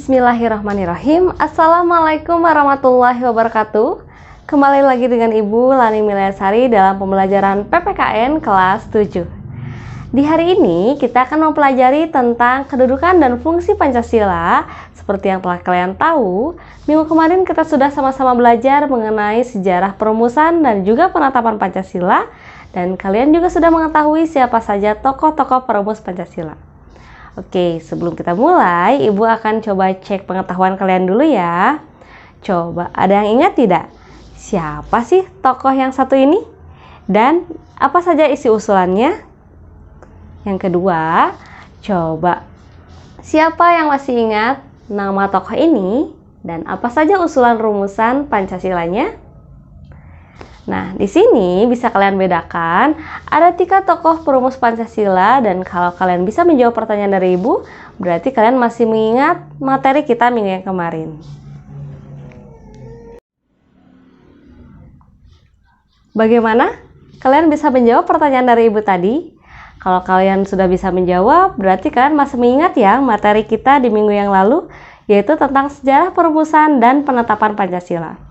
Bismillahirrahmanirrahim. Assalamualaikum warahmatullahi wabarakatuh. Kembali lagi dengan Ibu Lani Milyasari dalam pembelajaran PPKN kelas 7. Di hari ini kita akan mempelajari tentang kedudukan dan fungsi Pancasila. Seperti yang telah kalian tahu, minggu kemarin kita sudah sama-sama belajar mengenai sejarah perumusan dan juga penetapan Pancasila. Dan kalian juga sudah mengetahui siapa saja tokoh-tokoh perumus Pancasila. Oke, sebelum kita mulai, Ibu akan coba cek pengetahuan kalian dulu ya. Coba, ada yang ingat tidak? Siapa sih tokoh yang satu ini? Dan apa saja isi usulannya? Yang kedua, coba, siapa yang masih ingat nama tokoh ini? Dan apa saja usulan rumusan Pancasilanya? Nah, di sini bisa kalian bedakan, ada 3 tokoh perumus Pancasila dan kalau kalian bisa menjawab pertanyaan dari Ibu, berarti kalian masih mengingat materi kita minggu yang kemarin. Bagaimana? Kalian bisa menjawab pertanyaan dari Ibu tadi? Kalau kalian sudah bisa menjawab, berarti kalian masih mengingat ya materi kita di minggu yang lalu, yaitu tentang sejarah perumusan dan penetapan Pancasila.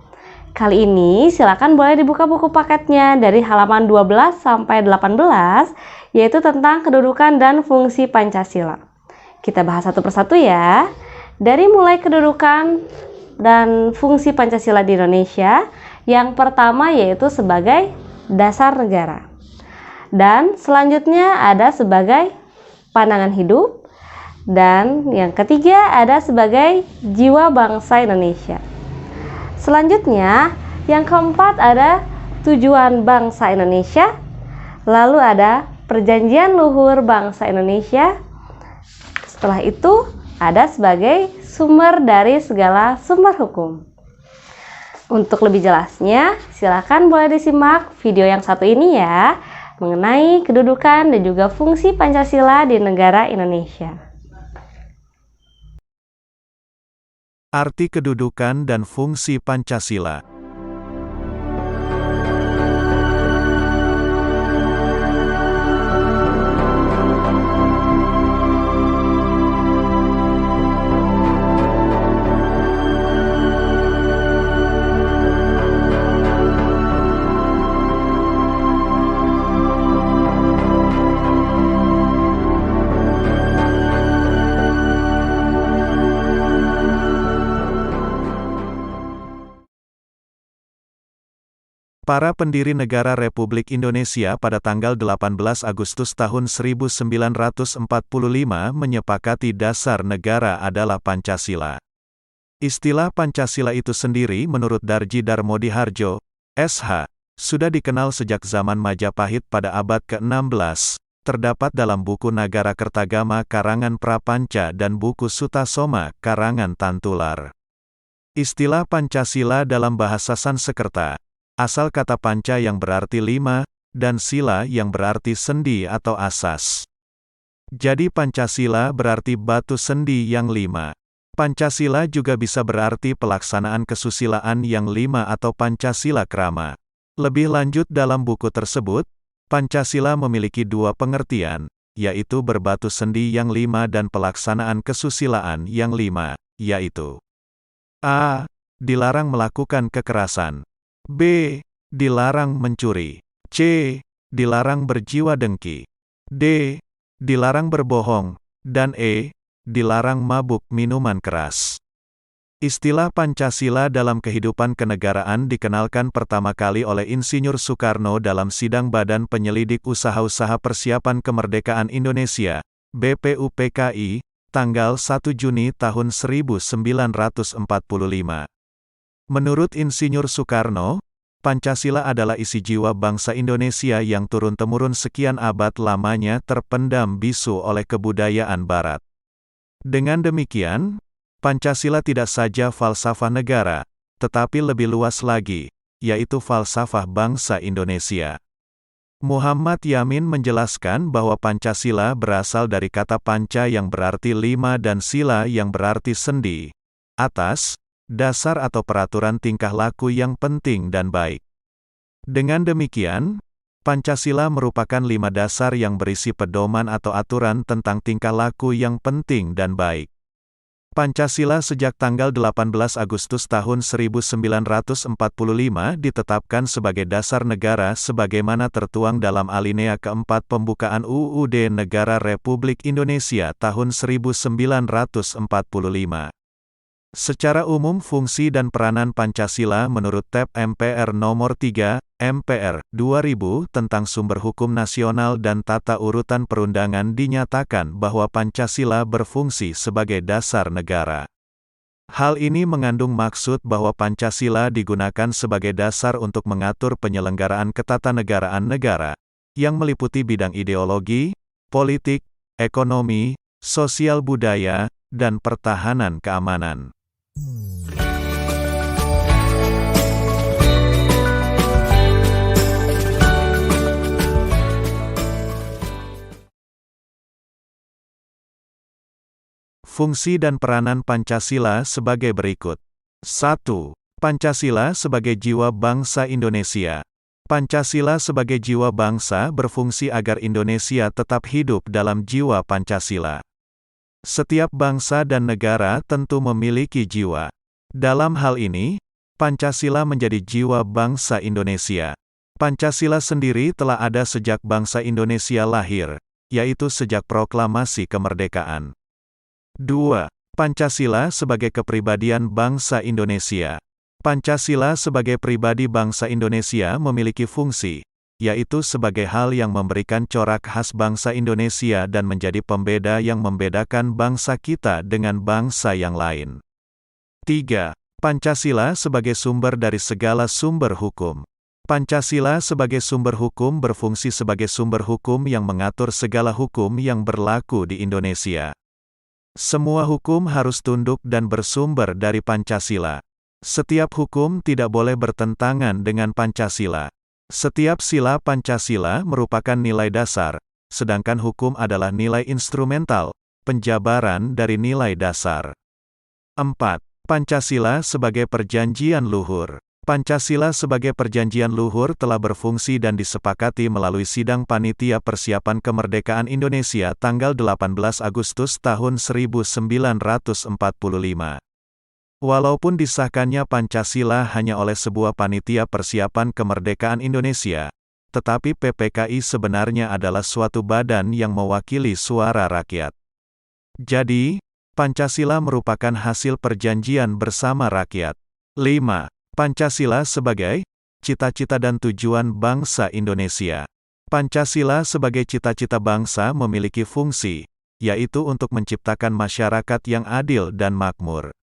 Kali ini silakan boleh dibuka buku paketnya dari halaman 12 sampai 18, yaitu tentang kedudukan dan fungsi Pancasila. Kita bahas satu persatu ya. Dari mulai kedudukan dan fungsi Pancasila di Indonesia, yang pertama yaitu sebagai dasar negara. Dan selanjutnya ada sebagai pandangan hidup. Dan yang ketiga ada sebagai jiwa bangsa Indonesia. Selanjutnya, yang keempat ada tujuan bangsa Indonesia, lalu ada perjanjian luhur bangsa Indonesia. Setelah itu, ada sebagai sumber dari segala sumber hukum. Untuk lebih jelasnya, silakan boleh disimak video yang satu ini ya, mengenai kedudukan dan juga fungsi Pancasila di negara Indonesia. Arti kedudukan dan fungsi Pancasila. Para pendiri negara Republik Indonesia pada tanggal 18 Agustus tahun 1945 menyepakati dasar negara adalah Pancasila. Istilah Pancasila itu sendiri menurut Darji Darmodihardjo, SH, sudah dikenal sejak zaman Majapahit pada abad ke-16, terdapat dalam buku Nagara Kertagama karangan Prapanca dan buku Sutasoma karangan Tantular. Istilah Pancasila dalam bahasa Sanskerta, asal kata panca yang berarti 5, dan sila yang berarti sendi atau asas. Jadi Pancasila berarti batu sendi yang 5. Pancasila juga bisa berarti pelaksanaan kesusilaan yang 5 atau Pancasila Krama. Lebih lanjut dalam buku tersebut, Pancasila memiliki 2 pengertian, yaitu berbatu sendi yang 5 dan pelaksanaan kesusilaan yang 5, yaitu A. Dilarang melakukan kekerasan. B. Dilarang mencuri. C. Dilarang berjiwa dengki. D. Dilarang berbohong. Dan E. Dilarang mabuk minuman keras. Istilah Pancasila dalam kehidupan kenegaraan dikenalkan pertama kali oleh Insinyur Soekarno dalam sidang Badan Penyelidik Usaha-Usaha Persiapan Kemerdekaan Indonesia, BPUPKI, tanggal 1 Juni tahun 1945. Menurut Insinyur Soekarno, Pancasila adalah isi jiwa bangsa Indonesia yang turun-temurun sekian abad lamanya terpendam bisu oleh kebudayaan Barat. Dengan demikian, Pancasila tidak saja falsafah negara, tetapi lebih luas lagi, yaitu falsafah bangsa Indonesia. Muhammad Yamin menjelaskan bahwa Pancasila berasal dari kata panca yang berarti 5 dan sila yang berarti sendi, atas, dasar atau peraturan tingkah laku yang penting dan baik. Dengan demikian, Pancasila merupakan 5 dasar yang berisi pedoman atau aturan tentang tingkah laku yang penting dan baik. Pancasila sejak tanggal 18 Agustus tahun 1945 ditetapkan sebagai dasar negara sebagaimana tertuang dalam alinea keempat pembukaan UUD Negara Republik Indonesia tahun 1945. Secara umum fungsi dan peranan Pancasila menurut TEP MPR Nomor 3, MPR, 2000 tentang Sumber Hukum Nasional dan Tata Urutan Perundangan dinyatakan bahwa Pancasila berfungsi sebagai dasar negara. Hal ini mengandung maksud bahwa Pancasila digunakan sebagai dasar untuk mengatur penyelenggaraan ketatanegaraan negara, yang meliputi bidang ideologi, politik, ekonomi, sosial budaya, dan pertahanan keamanan. Fungsi dan peranan Pancasila sebagai berikut. 1. Pancasila sebagai jiwa bangsa Indonesia. Pancasila sebagai jiwa bangsa berfungsi agar Indonesia tetap hidup dalam jiwa Pancasila. Setiap bangsa dan negara tentu memiliki jiwa. Dalam hal ini, Pancasila menjadi jiwa bangsa Indonesia. Pancasila sendiri telah ada sejak bangsa Indonesia lahir, yaitu sejak proklamasi kemerdekaan. 2. Pancasila sebagai kepribadian bangsa Indonesia. Pancasila sebagai pribadi bangsa Indonesia memiliki fungsi, yaitu sebagai hal yang memberikan corak khas bangsa Indonesia dan menjadi pembeda yang membedakan bangsa kita dengan bangsa yang lain. 3. Pancasila sebagai sumber dari segala sumber hukum. Pancasila sebagai sumber hukum berfungsi sebagai sumber hukum yang mengatur segala hukum yang berlaku di Indonesia. Semua hukum harus tunduk dan bersumber dari Pancasila. Setiap hukum tidak boleh bertentangan dengan Pancasila. Setiap sila Pancasila merupakan nilai dasar, sedangkan hukum adalah nilai instrumental, penjabaran dari nilai dasar. 4. Pancasila sebagai perjanjian luhur. Pancasila sebagai perjanjian luhur telah berfungsi dan disepakati melalui Sidang Panitia Persiapan Kemerdekaan Indonesia tanggal 18 Agustus tahun 1945. Walaupun disahkannya Pancasila hanya oleh sebuah panitia persiapan kemerdekaan Indonesia, tetapi PPKI sebenarnya adalah suatu badan yang mewakili suara rakyat. Jadi, Pancasila merupakan hasil perjanjian bersama rakyat. 5. Pancasila sebagai cita-cita dan tujuan bangsa Indonesia. Pancasila sebagai cita-cita bangsa memiliki fungsi, yaitu untuk menciptakan masyarakat yang adil dan makmur.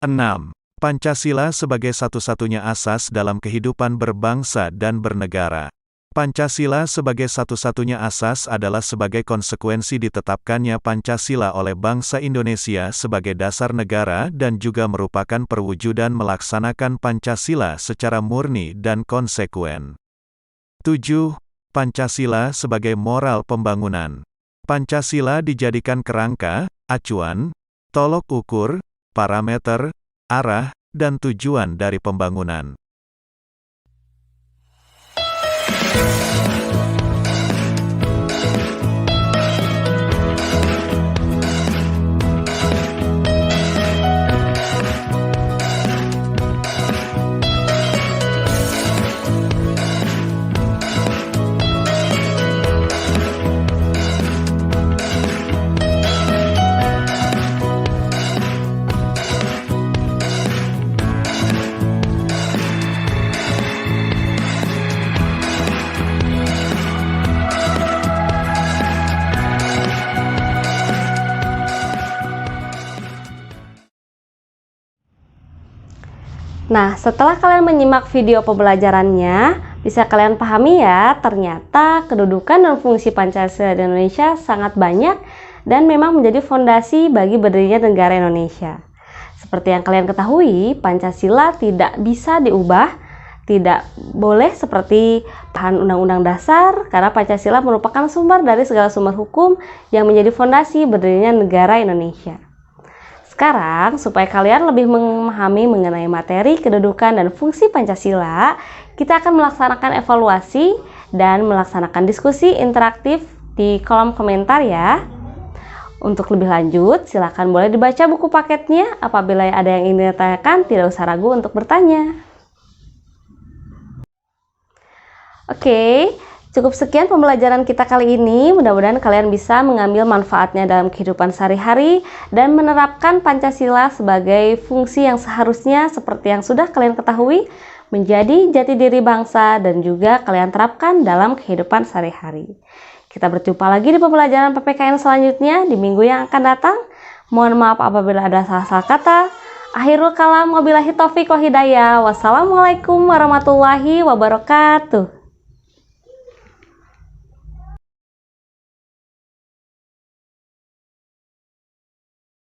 6. Pancasila sebagai satu-satunya asas dalam kehidupan berbangsa dan bernegara. Pancasila sebagai satu-satunya asas adalah sebagai konsekuensi ditetapkannya Pancasila oleh bangsa Indonesia sebagai dasar negara dan juga merupakan perwujudan melaksanakan Pancasila secara murni dan konsekuen. 7. Pancasila sebagai moral pembangunan. Pancasila dijadikan kerangka, acuan, tolok ukur, parameter, arah, dan tujuan dari pembangunan. Nah, setelah kalian menyimak video pembelajarannya, bisa kalian pahami ya, ternyata kedudukan dan fungsi Pancasila di Indonesia sangat banyak dan memang menjadi fondasi bagi berdirinya negara Indonesia. Seperti yang kalian ketahui, Pancasila tidak bisa diubah, tidak boleh seperti bahan Undang-Undang Dasar, karena Pancasila merupakan sumber dari segala sumber hukum yang menjadi fondasi berdirinya negara Indonesia. Sekarang, supaya kalian lebih memahami mengenai materi, kedudukan, dan fungsi Pancasila, kita akan melaksanakan evaluasi dan melaksanakan diskusi interaktif di kolom komentar ya. Untuk lebih lanjut, silakan boleh dibaca buku paketnya. Apabila ada yang ingin ditanyakan, tidak usah ragu untuk bertanya. Oke, cukup sekian pembelajaran kita kali ini. Mudah-mudahan kalian bisa mengambil manfaatnya dalam kehidupan sehari-hari dan menerapkan Pancasila sebagai fungsi yang seharusnya seperti yang sudah kalian ketahui, menjadi jati diri bangsa dan juga kalian terapkan dalam kehidupan sehari-hari. Kita berjumpa lagi di pembelajaran PPKN selanjutnya di minggu yang akan datang. Mohon maaf apabila ada salah-salah kata. Akhirul kalam, wabillahi taufiq wa hidayah. Wassalamualaikum warahmatullahi wabarakatuh.